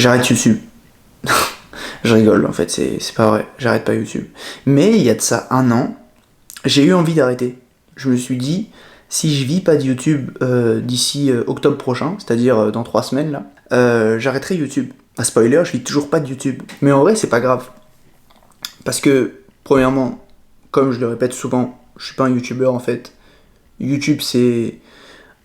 J'arrête YouTube. Je rigole, en fait, c'est pas vrai, j'arrête pas YouTube. Mais il y a de ça 1 an, j'ai eu envie d'arrêter. Je me suis dit, si je vis pas de YouTube d'ici octobre prochain, c'est-à-dire dans 3 semaines là, j'arrêterai YouTube. Spoiler, je vis toujours pas de YouTube. Mais en vrai, c'est pas grave. Parce que, premièrement, comme je le répète souvent, je suis pas un YouTuber en fait. YouTube, c'est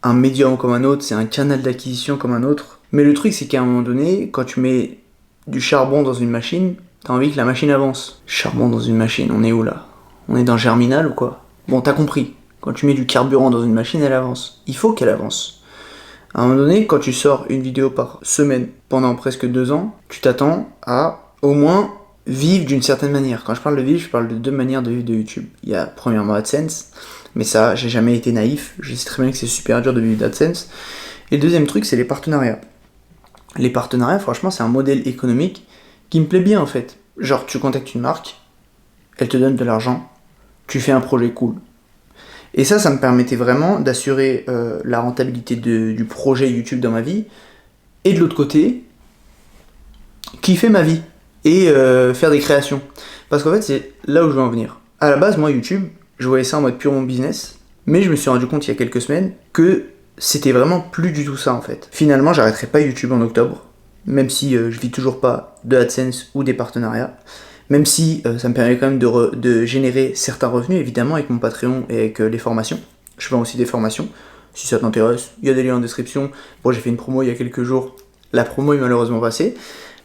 un médium comme un autre, c'est un canal d'acquisition comme un autre. Mais le truc, c'est qu'à un moment donné, quand tu mets du charbon dans une machine, t'as envie que la machine avance. Charbon dans une machine, on est où là? On est dans Germinal ou quoi? Bon, t'as compris. Quand tu mets du carburant dans une machine, elle avance. Il faut qu'elle avance. À un moment donné, quand tu sors une vidéo par semaine pendant presque 2 ans, tu t'attends à au moins vivre d'une certaine manière. Quand je parle de vivre, je parle de 2 manières de vivre de YouTube. Il y a premièrement AdSense, mais ça, j'ai jamais été naïf. Je sais très bien que c'est super dur de vivre d'AdSense. Et le deuxième truc, c'est les partenariats. Les partenariats, franchement, c'est un modèle économique qui me plaît bien en fait. Genre, tu contactes une marque, elle te donne de l'argent, tu fais un projet cool. Et ça me permettait vraiment d'assurer la rentabilité du projet YouTube dans ma vie. Et de l'autre côté, kiffer ma vie et faire des créations. Parce qu'en fait, c'est là où je veux en venir. À la base, moi, YouTube, je voyais ça en mode purement business. Mais je me suis rendu compte il y a quelques semaines que c'était vraiment plus du tout ça en fait. Finalement, j'arrêterai pas YouTube en octobre. Même si je vis toujours pas de AdSense ou des partenariats. Même si ça me permet quand même de générer certains revenus, évidemment, avec mon Patreon et avec les formations. Je fais aussi des formations. Si ça t'intéresse, il y a des liens en description. Bon, j'ai fait une promo il y a quelques jours. La promo est malheureusement passée.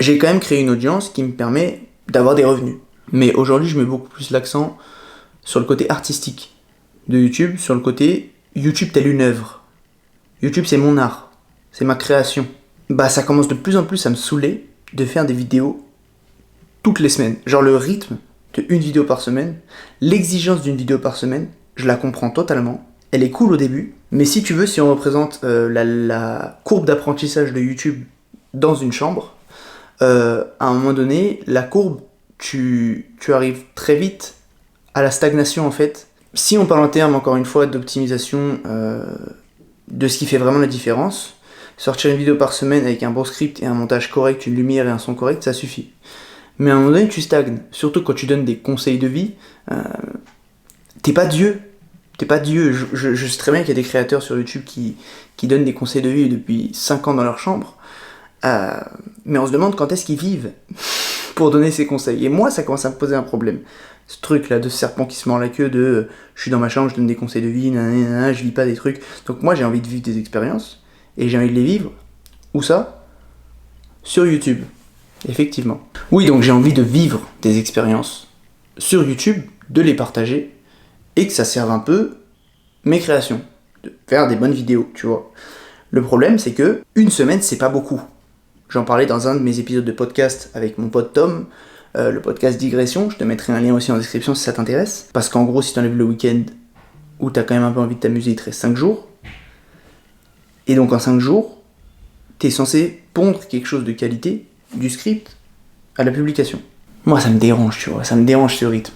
J'ai quand même créé une audience qui me permet d'avoir des revenus. Mais aujourd'hui, je mets beaucoup plus l'accent sur le côté artistique de YouTube, sur le côté YouTube tel une œuvre. YouTube, c'est mon art. C'est ma création. Bah, ça commence de plus en plus à me saouler de faire des vidéos toutes les semaines. Genre le rythme de une vidéo par semaine, l'exigence d'une vidéo par semaine, je la comprends totalement. Elle est cool au début, mais si tu veux, si on représente la courbe d'apprentissage de YouTube dans une chambre, à un moment donné, la courbe, tu arrives très vite à la stagnation en fait. Si on parle en termes, encore une fois, d'optimisation de ce qui fait vraiment la différence, sortir une vidéo par semaine avec un bon script et un montage correct, une lumière et un son correct, ça suffit. Mais à un moment donné, tu stagnes. Surtout quand tu donnes des conseils de vie. T'es pas Dieu. T'es pas Dieu. Je sais très bien qu'il y a des créateurs sur YouTube qui donnent des conseils de vie depuis 5 ans dans leur chambre. Mais on se demande quand est-ce qu'ils vivent pour donner ces conseils. Et moi, ça commence à me poser un problème. Ce truc-là de serpent qui se mord la queue de je suis dans ma chambre, je donne des conseils de vie, nanana, je vis pas des trucs. Donc moi, j'ai envie de vivre des expériences. Et j'ai envie de les vivre. Où ça? Sur YouTube. Effectivement. Oui, donc j'ai envie de vivre des expériences sur YouTube, de les partager, et que ça serve un peu mes créations, de faire des bonnes vidéos, tu vois. Le problème, c'est que une semaine, c'est pas beaucoup. J'en parlais dans un de mes épisodes de podcast avec mon pote Tom, le podcast Digression, je te mettrai un lien aussi en description si ça t'intéresse, parce qu'en gros, si t'enlèves le week-end, où t'as quand même un peu envie de t'amuser, il te reste 5 jours, et donc en 5 jours, t'es censé pondre quelque chose de qualité, du script à la publication. Moi, ça me dérange, tu vois, ça me dérange ce rythme.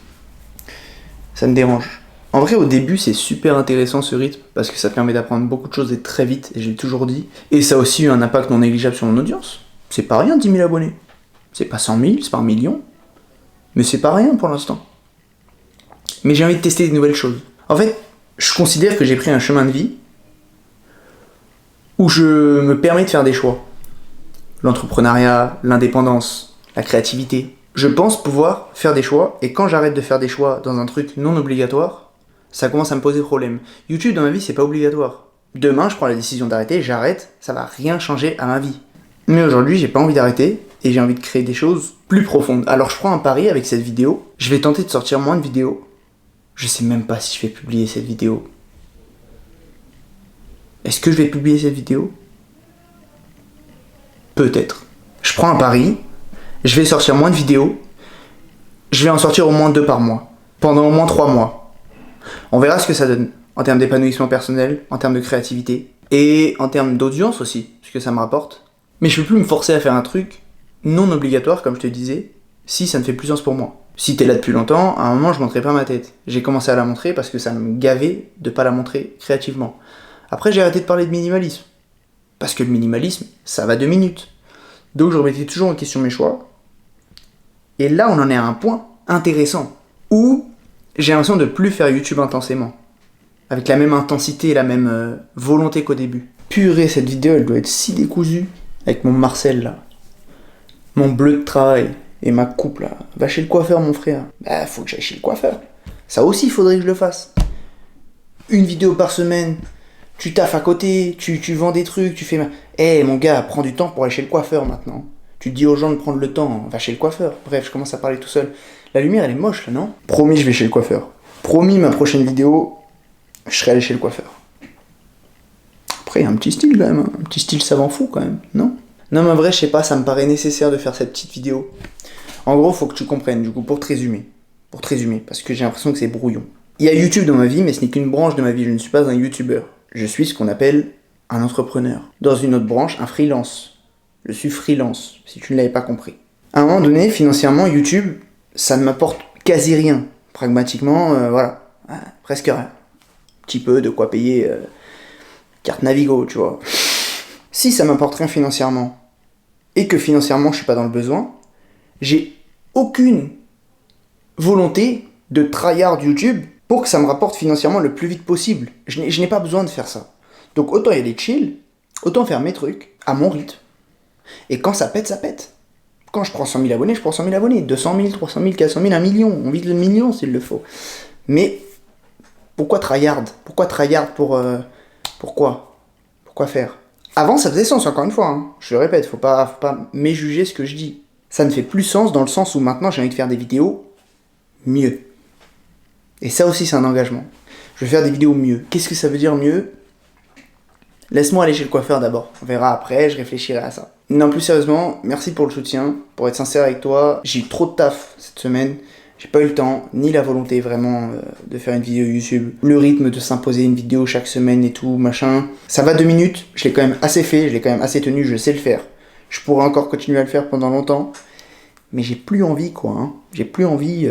Ça me dérange. En vrai, au début, c'est super intéressant ce rythme, parce que ça permet d'apprendre beaucoup de choses et très vite, et je l'ai toujours dit. Et ça a aussi eu un impact non négligeable sur mon audience. C'est pas rien, 10 000 abonnés. C'est pas 100 000, c'est pas 1 million, mais c'est pas rien pour l'instant. Mais j'ai envie de tester des nouvelles choses. En fait, je considère que j'ai pris un chemin de vie où je me permets de faire des choix. L'entrepreneuriat, l'indépendance, la créativité. Je pense pouvoir faire des choix, et quand j'arrête de faire des choix dans un truc non obligatoire, ça commence à me poser problème. YouTube dans ma vie, c'est pas obligatoire. Demain, je prends la décision d'arrêter, j'arrête, ça va rien changer à ma vie. Mais aujourd'hui, j'ai pas envie d'arrêter, et j'ai envie de créer des choses plus profondes. Alors je prends un pari avec cette vidéo, je vais tenter de sortir moins de vidéos. Je sais même pas si je vais publier cette vidéo. Est-ce que je vais publier cette vidéo ? Peut-être. Je prends un pari, je vais sortir moins de vidéos, je vais en sortir au moins 2 par mois, pendant au moins 3 mois. On verra ce que ça donne, en termes d'épanouissement personnel, en termes de créativité, et en termes d'audience aussi, ce que ça me rapporte. Mais je peux plus me forcer à faire un truc non obligatoire, comme je te disais, si ça ne fait plus sens pour moi. Si t'es là depuis longtemps, à un moment je montrais pas ma tête. J'ai commencé à la montrer parce que ça me gavait de pas la montrer créativement. Après j'ai arrêté de parler de minimalisme. Parce que le minimalisme, ça va 2 minutes. Donc je remettais toujours en question mes choix. Et là, on en est à un point intéressant où j'ai l'impression de plus faire YouTube intensément. Avec la même intensité et la même volonté qu'au début. Purée, cette vidéo, elle doit être si décousue. Avec mon Marcel, là. Mon bleu de travail. Et ma coupe, là. Va chez le coiffeur, mon frère. Bah, faut que j'aille chez le coiffeur. Ça aussi, il faudrait que je le fasse. Une vidéo par semaine. Tu taffes à côté. Tu vends des trucs. Tu fais... mon gars, prends du temps pour aller chez le coiffeur, maintenant. Tu dis aux gens de prendre le temps. Va chez le coiffeur. Bref, je commence à parler tout seul. La lumière, elle est moche, là, non? Promis, je vais chez le coiffeur. Promis, ma prochaine vidéo... je serais allé chez le coiffeur. Après, il y a un petit style quand même, hein. Un petit style savant fou quand même, non? Non, mais en vrai, je sais pas, ça me paraît nécessaire de faire cette petite vidéo. En gros, faut que tu comprennes, du coup, pour te résumer, parce que j'ai l'impression que c'est brouillon. Il y a YouTube dans ma vie, mais ce n'est qu'une branche de ma vie, je ne suis pas un YouTuber. Je suis ce qu'on appelle un entrepreneur. Dans une autre branche, un freelance. Je suis freelance, si tu ne l'avais pas compris. À un moment donné, financièrement, YouTube, ça ne m'apporte quasi rien. Pragmatiquement, voilà, presque rien. Petit peu de quoi payer carte Navigo, tu vois. Si ça m'apporte rien financièrement, et que financièrement je suis pas dans le besoin, j'ai aucune volonté de tryhard YouTube pour que ça me rapporte financièrement le plus vite possible. Je n'ai pas besoin de faire ça. Donc autant y aller chill, autant faire mes trucs à mon rythme. Et quand ça pète, ça pète. Quand je prends 100 000 abonnés, je prends 100 000 abonnés. 200 000, 300 000, 400 000, 1 million. On vise le million s'il le faut. Mais pourquoi tryhard? Pourquoi tryhard pour... Pourquoi faire? Avant, ça faisait sens, encore une fois. Hein. Je le répète, faut pas méjuger ce que je dis. Ça ne fait plus sens dans le sens où maintenant, j'ai envie de faire des vidéos mieux. Et ça aussi, c'est un engagement. Je vais faire des vidéos mieux. Qu'est-ce que ça veut dire mieux? Laisse-moi aller chez le coiffeur d'abord. On verra après, je réfléchirai à ça. Non, plus sérieusement, merci pour le soutien. Pour être sincère avec toi, j'ai eu trop de taf cette semaine. J'ai pas eu le temps, ni la volonté vraiment de faire une vidéo YouTube. Le rythme de s'imposer une vidéo chaque semaine et tout, machin. Ça va 2 minutes, je l'ai quand même assez fait, je l'ai quand même assez tenu, je sais le faire. Je pourrais encore continuer à le faire pendant longtemps. Mais j'ai plus envie, quoi. Hein. J'ai plus envie.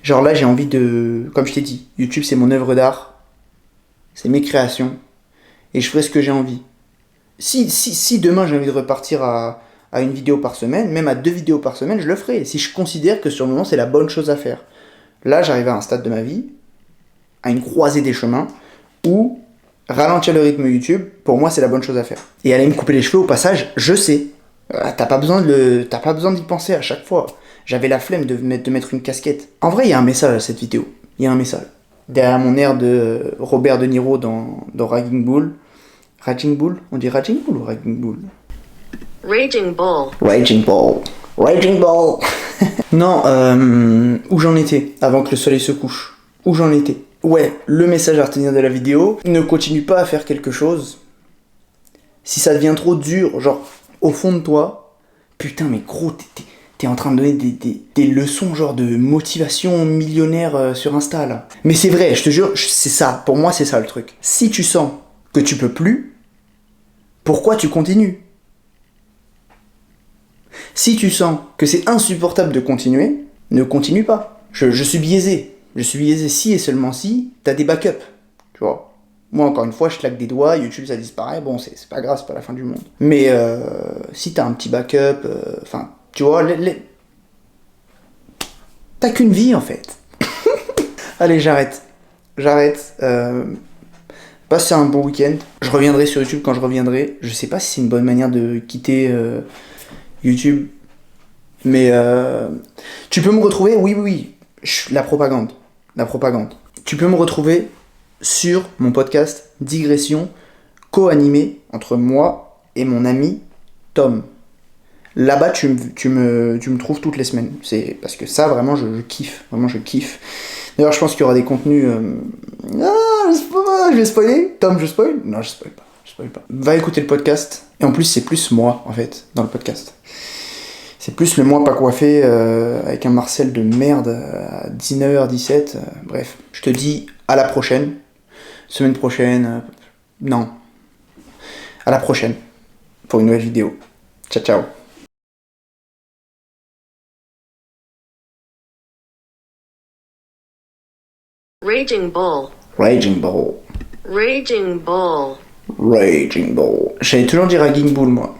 Genre là, j'ai envie de... Comme je t'ai dit, YouTube, c'est mon œuvre d'art. C'est mes créations. Et je ferai ce que j'ai envie. Si demain, j'ai envie de repartir à une vidéo par semaine, même à 2 vidéos par semaine, je le ferai. Si je considère que sur le moment, c'est la bonne chose à faire. Là, j'arrive à un stade de ma vie, à une croisée des chemins, où ralentir le rythme YouTube, pour moi, c'est la bonne chose à faire. Et aller me couper les cheveux, au passage, je sais. T'as pas besoin d'y penser à chaque fois. J'avais la flemme de mettre une casquette. En vrai, il y a un message à cette vidéo. Il y a un message. Derrière mon air de Robert De Niro dans Raging Bull. Raging Bull? On dit Raging Bull ou Raging Bull? Raging Bull. Raging Bull. Raging Bull. Non, où j'en étais avant que le soleil se couche. Où j'en étais. Ouais, le message à retenir de la vidéo, ne continue pas à faire quelque chose. Si ça devient trop dur, genre, au fond de toi, putain, mais gros, t'es en train de donner des leçons, genre, de motivation millionnaire sur Insta, là. Mais c'est vrai, je te jure, c'est ça. Pour moi, c'est ça le truc. Si tu sens que tu peux plus, pourquoi tu continues? Si tu sens que c'est insupportable de continuer, ne continue pas. Je suis biaisé. Je suis biaisé si et seulement si t'as des backups. Tu vois. Moi, encore une fois, je claque des doigts, YouTube, ça disparaît. Bon, c'est pas grave, c'est pas la fin du monde. Mais si t'as un petit backup, enfin, tu vois, t'as qu'une vie, en fait. Allez, j'arrête. Passez un bon week-end. Je reviendrai sur YouTube quand je reviendrai. Je sais pas si c'est une bonne manière de quitter YouTube. Mais tu peux me retrouver, oui. La propagande. Tu peux me retrouver sur mon podcast Digression, co-animé entre moi et mon ami Tom. Là-bas, tu me trouves toutes les semaines. C'est parce que ça, vraiment, je kiffe. Vraiment, je kiffe. D'ailleurs, je pense qu'il y aura des contenus... je vais spoiler. Tom, je spoil? Non, je spoil pas. Va écouter le podcast. Et en plus, c'est plus moi, en fait, dans le podcast. C'est plus le moi pas coiffé, avec un Marcel de merde à 19h17. Bref, je te dis à la prochaine. Semaine prochaine. Non. À la prochaine. Pour une nouvelle vidéo. Ciao, ciao. Raging Bull. Raging Bull. Raging Bull. Raging Bull. J'allais toujours dire Raging Bull, moi.